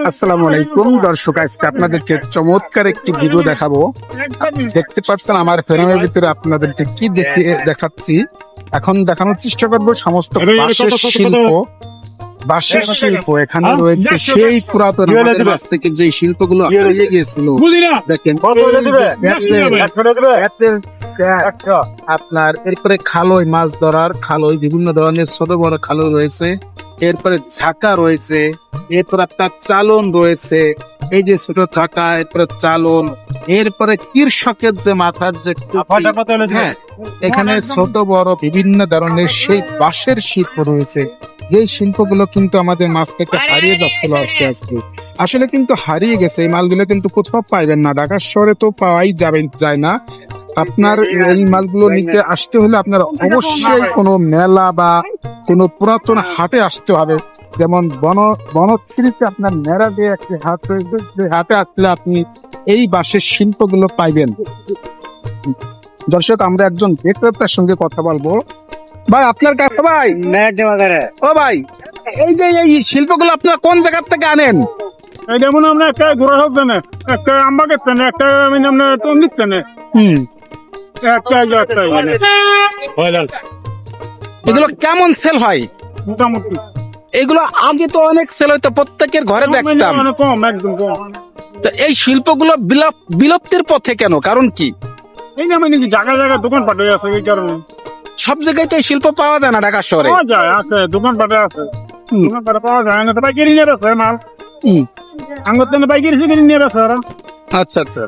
আসসালামু আলাইকুম দর্শক, আজকে আপনাদেরকে চমৎকার একটি ভিডিও দেখাবো। দেখতে পাচ্ছেন আমার ফ্রেমের ভিতরে আপনাদেরকে কি দেখাচ্ছি। এখন দেখানোর চেষ্টা করবো সমস্ত বাঁশের শিল্প এখানে রয়েছে। সেই পুরাতন কাছ থেকে যে শিল্পগুলো হারিয়ে গিয়েছিল, দেখেন আপনার। এরপরে খালই, মাছ ধরার খালই, বিভিন্ন ধরনের ছোট বড় খালই রয়েছে। এরপরে ঝাঁকা রয়েছে, এরপর আপনার চালন রয়েছে, এই যে ছোট ঝাঁকা, এরপরে চালন, এরপরে কৃষকের যে মাথার যে হ্যাঁ, এখানে ছোট বড় বিভিন্ন ধরনের সেই বাঁশের শিল্প রয়েছে। যে শিল্পগুলো কিন্তু আমাদের মাছ থেকে হারিয়ে যাচ্ছিল আস্তে আস্তে, আসলে কিন্তু হারিয়ে গেছে। এই মালগুলো কিন্তু কোথাও পাইবেন না, ঢাকা শহরে তো পাওয়াই যায় না। আপনার এই মালগুলো নিতে আসতে হলে আপনার অবশ্যই কোনো মেলা বা কোনো পুরাতন হাটে আসতে হবে। যেমন বনশ্রীতে আপনার মেলা দিয়ে একটি হাট রয়েছে, হাটে আসলে আপনি এই বাঁশের শিল্পগুলো পাইবেন। দর্শক, আমরা একজন বিক্রেতার সঙ্গে কথা বলবো। ভাই, আপনার কাছে ভাই ও ভাই, এই যে এই শিল্পগুলো আপনারা কোন জায়গা থেকে আনেন? এই যেমন আমরা একটা ঘোরা হোক না, একটা আমবাগের টানে, একটা আমি আপনার তন্দির টানে, এগুলো কেমন সেল হয় মোটামুটি? এগুলো আগে তো অনেক সেল হইতো, প্রত্যেকের ঘরে দেখতাম। কম, একদম কম। তো এই শিল্পগুলো বিলুপ্তির পথে কেন, কারণ কি? এই যে আমি নাকি জায়গায় জায়গায় দোকান পাঠে আছে, এই কারণে। সব জায়গায় তো এই শিল্প পাওয়া যায় না ঢাকা শহরে। পাওয়া যায়, আছে দোকান পাঠে আছে, দোকান পাঠে পাওয়া যায় না। সবাই কিনে নিয়ে আছে মাল, আঙ্গুর তেনে বাইকের কিনে নিয়ে আছে ওরা। আচ্ছা আচ্ছা।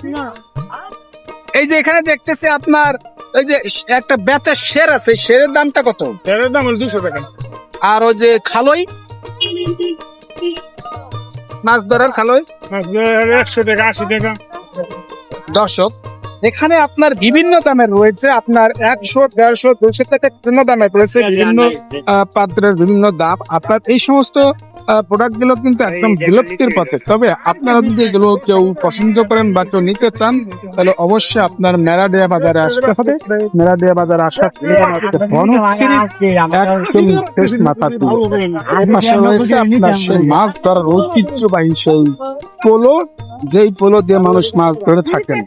এই যে এখানে দেখতেছি আপনার ওই যে একটা বেতের শের আছে, শেরের দামটা কত? এর দাম হলো 200 টাকা। আর ওই যে খালই, মাছ ধরার খালই 100 টাকা, 80 টাকা। দর্শক, এখানে আপনার বিভিন্ন দামের রয়েছে। আপনার 100, 150, 200 টাকা বিভিন্ন দামের রয়েছে, বিভিন্ন পাত্রের বিভিন্ন দাম। আপনার এই সমস্ত প্রোডাক্ট গুলো কিন্তু একদম বিলুপ্তির পথে। তবে আপনারা যদি এগুলো কেউ পছন্দ করেন বা কেউ নিতে চান, তাহলে অবশ্যই আপনার মেরাডিয়া বাজারে আসতে হবে। মেরাডিয়া বাজারে আসার আপনার সেই মাছ ধরার ঐতিহ্যবাহী সেই পোলো, যেই পোলো দিয়ে মানুষ মাছ ধরে থাকেন।